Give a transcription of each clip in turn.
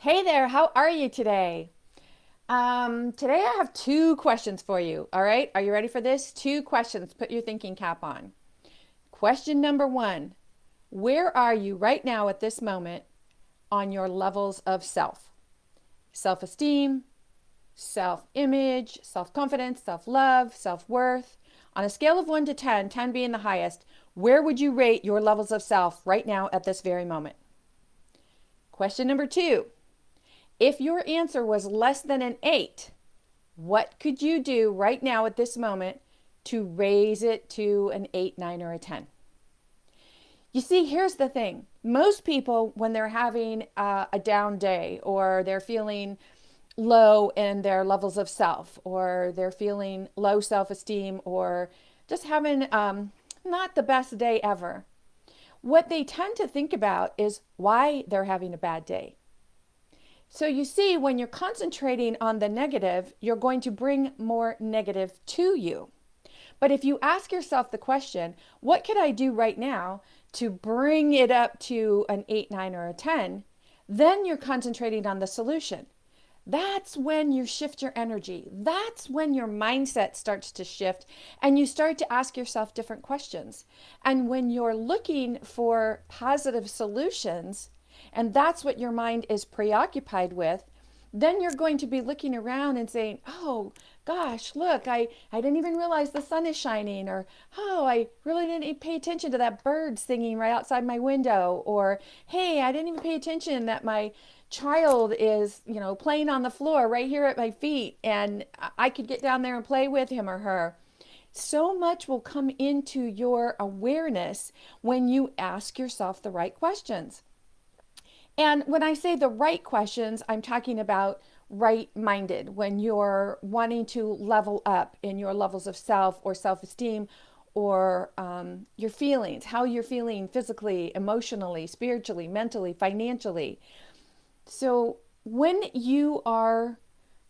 Hey there, how are you today? Today I have two questions for you. All right, are you ready for this? Two questions. Put your thinking cap on. Question number one: where are you right now at this moment on your levels of self? Self esteem, self image, self confidence, self love, self worth. On a scale of 1 to 10, 10 being the highest, where would you rate your levels of self right now at this very moment? Question number two: if your answer was less than an 8, what could you do right now at this moment to raise it to an 8, 9, or a 10? You see, here's the thing. Most people, when they're having a down day or they're feeling low in their levels of self or they're feeling low self esteem or just having not the best day ever, what they tend to think about is why they're having a bad day. So you see, when you're concentrating on the negative, you're going to bring more negative to you. But if you ask yourself the question, what could I do right now to bring it up to an 8, 9, or a 10? Then you're concentrating on the solution. That's when you shift your energy. That's when your mindset starts to shift and you start to ask yourself different questions. And when you're looking for positive solutions, and that's what your mind is preoccupied with, then you're going to be looking around and saying, oh gosh, look, I didn't even realize the sun is shining, or oh, I really didn't pay attention to that bird singing right outside my window, or hey, I didn't even pay attention that my child is, playing on the floor right here at my feet and I could get down there and play with him or her. So much will come into your awareness when you ask yourself the right questions. And when I say the right questions, I'm talking about right minded, when you're wanting to level up in your levels of self or self esteem or your feelings, how you're feeling physically, emotionally, spiritually, mentally, financially. So when you are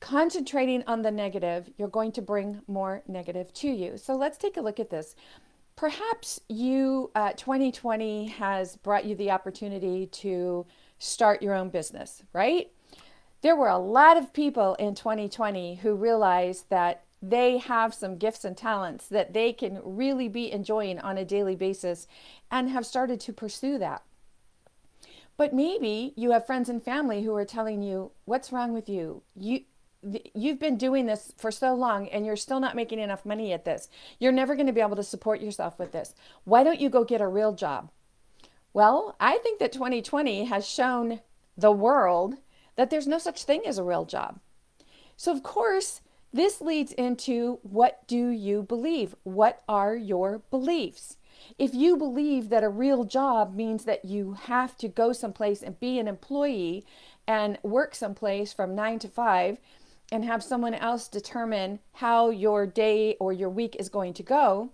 concentrating on the negative, you're going to bring more negative to you. So let's take a look at this. Perhaps 2020 has brought you the opportunity to start your own business, right? There were a lot of people in 2020 who realized that they have some gifts and talents that they can really be enjoying on a daily basis and have started to pursue that. But maybe you have friends and family who are telling you, what's wrong with you? You've been doing this for so long and you're still not making enough money at this. You're never going to be able to support yourself with this. Why don't you go get a real job? Well, I think that 2020 has shown the world that there's no such thing as a real job. So, of course, this leads into, what do you believe? What are your beliefs? If you believe that a real job means that you have to go someplace and be an employee and work someplace from 9 to 5 and have someone else determine how your day or your week is going to go,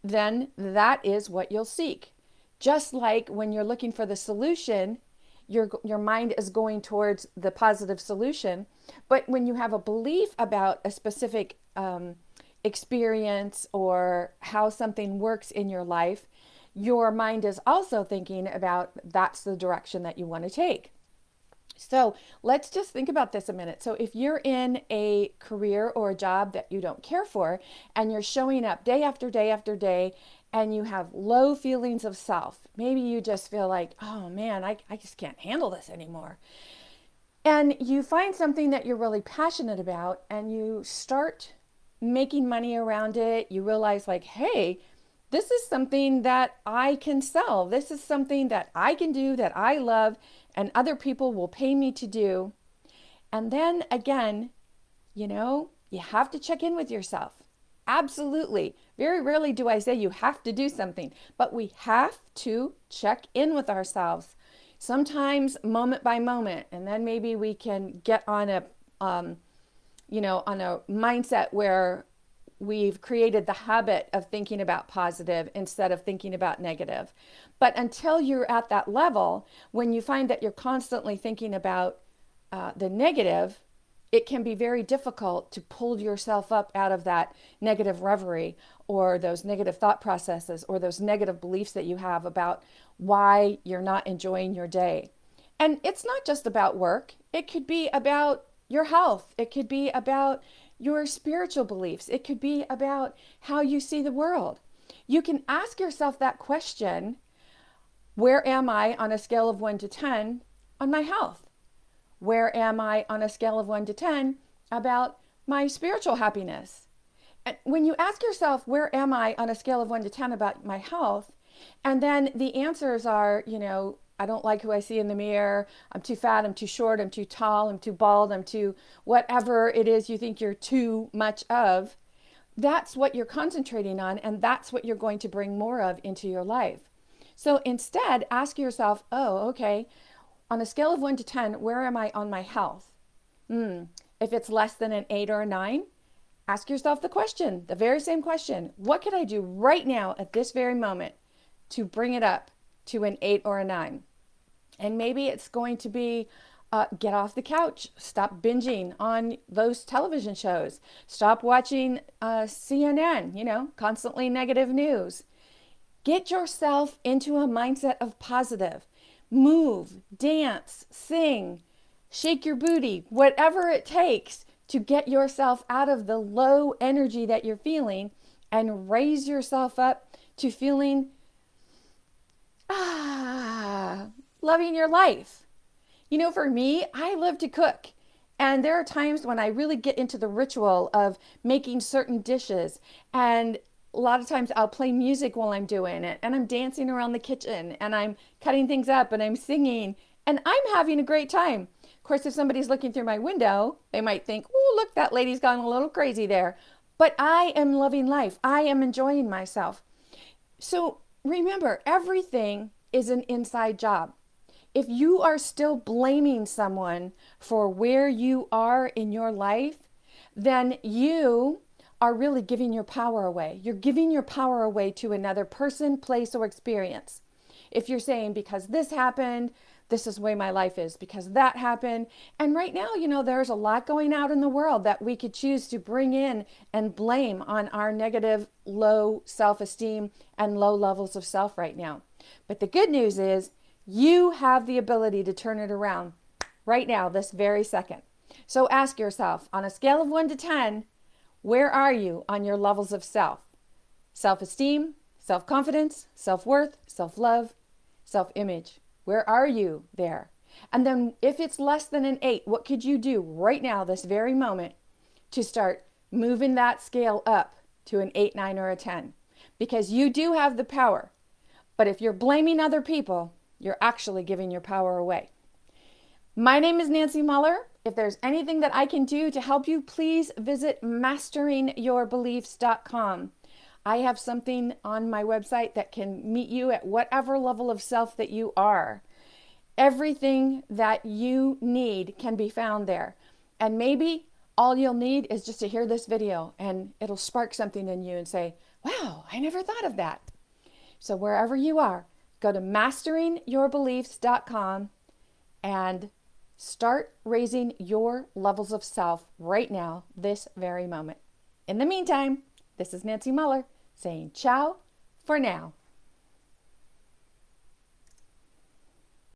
then that is what you'll seek. Just like when you're looking for the solution, your mind is going towards the positive solution. But when you have a belief about a specific experience or how something works in your life, your mind is also thinking about that's the direction that you want to take. So let's just think about this a minute. So if you're in a career or a job that you don't care for and you're showing up day after day after day and you have low feelings of self, maybe you just feel like, oh man, I just can't handle this anymore. And you find something that you're really passionate about and you start making money around it. You realize like, hey, this is something that I can sell. This is something that I can do, that I love, and other people will pay me to do. And then again, you have to check in with yourself. Absolutely. Very rarely do I say you have to do something, but we have to check in with ourselves. Sometimes moment by moment, and then maybe we can get on a mindset where we've created the habit of thinking about positive instead of thinking about negative. But until you're at that level, when you find that you're constantly thinking about the negative, it can be very difficult to pull yourself up out of that negative reverie or those negative thought processes or those negative beliefs that you have about why you're not enjoying your day. And it's not just about work. It could be about your health. It could be about your spiritual beliefs. It could be about how you see the world. You can ask yourself that question, where am I on a scale of 1 to 10 on my health? Where am I on a scale of 1 to 10 about my spiritual happiness? And when you ask yourself, where am I on a scale of 1 to 10 about my health? And then the answers are, I don't like who I see in the mirror. I'm too fat. I'm too short. I'm too tall. I'm too bald. I'm too whatever it is you think you're too much of. That's what you're concentrating on. And that's what you're going to bring more of into your life. So instead, ask yourself, oh, okay, on a scale of 1 to 10, where am I on my health? If it's less than an 8 or a 9, ask yourself the question, the very same question. What could I do right now at this very moment to bring it up to an 8 or a 9? And maybe it's going to be get off the couch, stop binging on those television shows, stop watching CNN, constantly negative news. Get yourself into a mindset of positive. Move, dance, sing, shake your booty, whatever it takes to get yourself out of the low energy that you're feeling and raise yourself up to feeling loving your life. For me, I love to cook. And there are times when I really get into the ritual of making certain dishes. And a lot of times I'll play music while I'm doing it. And I'm dancing around the kitchen. And I'm cutting things up. And I'm singing. And I'm having a great time. Of course, if somebody's looking through my window, they might think, oh, look, that lady's gone a little crazy there. But I am loving life. I am enjoying myself. So remember, everything is an inside job. If you are still blaming someone for where you are in your life, then you are really giving your power away. You're giving your power away to another person, place, or experience. If you're saying, because this happened, this is the way my life is, because that happened. And right now, there's a lot going out in the world that we could choose to bring in and blame on our negative, low self-esteem and low levels of self right now. But the good news is you have the ability to turn it around right now, this very second. So ask yourself, on a scale of 1 to 10, where are you on your levels of self? Self-esteem, self-confidence, self-worth, self-love, self-image. Where are you there? And then if it's less than an 8, what could you do right now, this very moment, to start moving that scale up to an 8, 9, or a 10? Because you do have the power. But if you're blaming other people, you're actually giving your power away. My name is Nancy Muller. If there's anything that I can do to help you, please visit masteringyourbeliefs.com. I have something on my website that can meet you at whatever level of self that you are. Everything that you need can be found there. And maybe all you'll need is just to hear this video and it'll spark something in you and say, wow, I never thought of that. So wherever you are, go to masteringyourbeliefs.com and start raising your levels of self right now, this very moment. In the meantime, this is Nancy Muller saying ciao for now.